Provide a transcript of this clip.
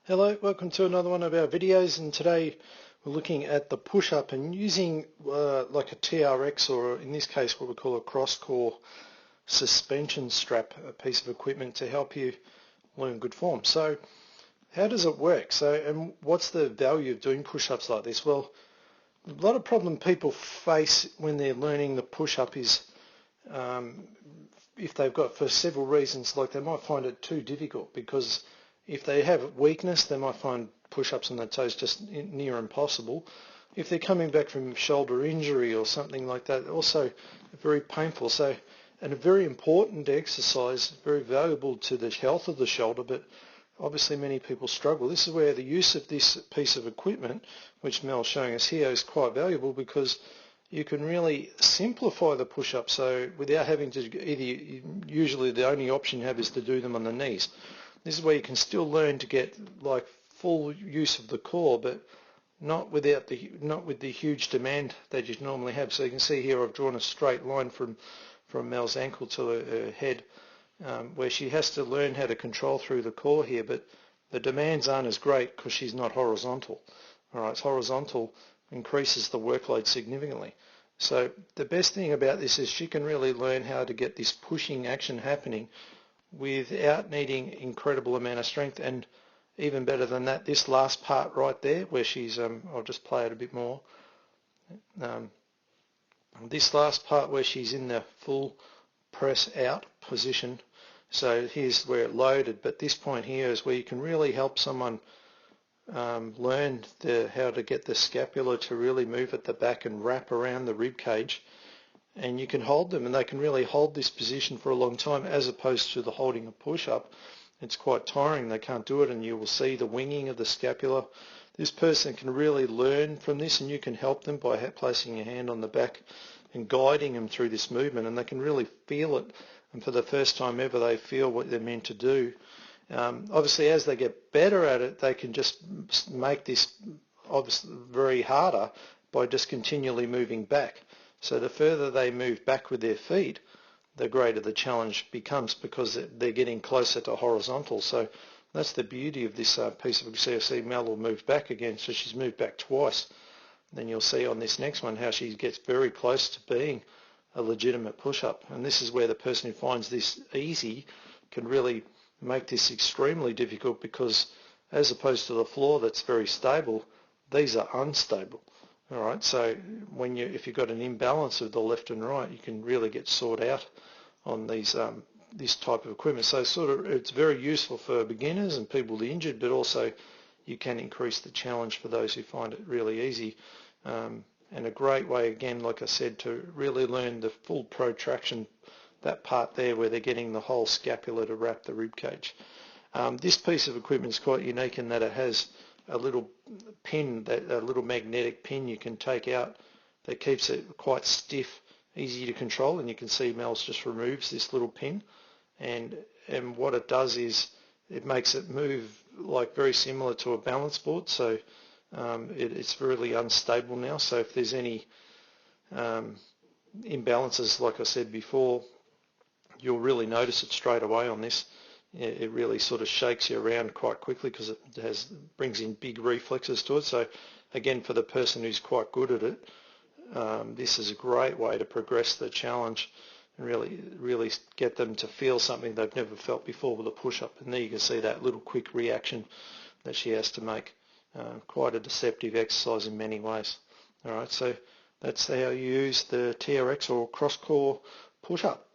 Hello, welcome to another one of our videos, and today we're looking at the push-up and using like a TRX, or in this case what we call a CROSSCORE suspension strap, a piece of equipment to help you learn good form. So how does it work? And what's the value of doing push-ups like this? Well, a lot of problem people face when they're learning the push-up is if they've got, for several reasons, like they might find it too difficult, because if they have weakness, they might find push-ups on their toes just near impossible. If they're coming back from shoulder injury or something like that, also very painful. So, and a very important exercise, very valuable to the health of the shoulder, but obviously many people struggle. This is where the use of this piece of equipment, which Mel's showing us here, is quite valuable, because you can really simplify the push-up, so without having to usually the only option you have is to do them on the knees. This is where you can still learn to get like full use of the core, but not with the huge demand that you normally have. So you can see here I've drawn a straight line from Mel's ankle to her head, where she has to learn how to control through the core here, but the demands aren't as great because she's not horizontal. Alright, horizontal increases the workload significantly. So the best thing about this is she can really learn how to get this pushing action happening without needing incredible amount of strength. And even better than that, this last part right there where she's I'll just play it a bit more. This last part where she's in the full press out position, so here's where it loaded, but this point here is where you can really help someone learn how to get the scapula to really move at the back and wrap around the rib cage. And you can hold them, and they can really hold this position for a long time, as opposed to the holding a push-up. It's quite tiring. They can't do it, and you will see the winging of the scapula. This person can really learn from this, and you can help them by placing your hand on the back and guiding them through this movement, and they can really feel it. And for the first time ever, they feel what they're meant to do. Obviously, as they get better at it, they can just make this obviously very harder by just continually moving back. So the further they move back with their feet, the greater the challenge becomes, because they're getting closer to horizontal. So that's the beauty of this piece of CRC. Mel will move back again, so she's moved back twice. Then you'll see on this next one how she gets very close to being a legitimate push-up. And this is where the person who finds this easy can really make this extremely difficult, because as opposed to the floor that's very stable, these are unstable. All right, so if you've got an imbalance of the left and right, you can really get sought out on these this type of equipment. So it's very useful for beginners and people injured, but also you can increase the challenge for those who find it really easy. And a great way, again, like I said, to really learn the full protraction, that part there where they're getting the whole scapula to wrap the rib cage. This piece of equipment is quite unique in that it has a little pin, a little magnetic pin you can take out that keeps it quite stiff, easy to control. And you can see Mel's just removes this little pin, and what it does is it makes it move like very similar to a balance board. So it's really unstable now. So if there's any imbalances, like I said before, you'll really notice it straight away on this. It really sort of shakes you around quite quickly, because it brings in big reflexes to it. So again, for the person who's quite good at it, this is a great way to progress the challenge and really get them to feel something they've never felt before with a push-up. And there you can see that little quick reaction that she has to make. Quite a deceptive exercise in many ways. All right, so that's how you use the TRX or CROSSCORE push-up.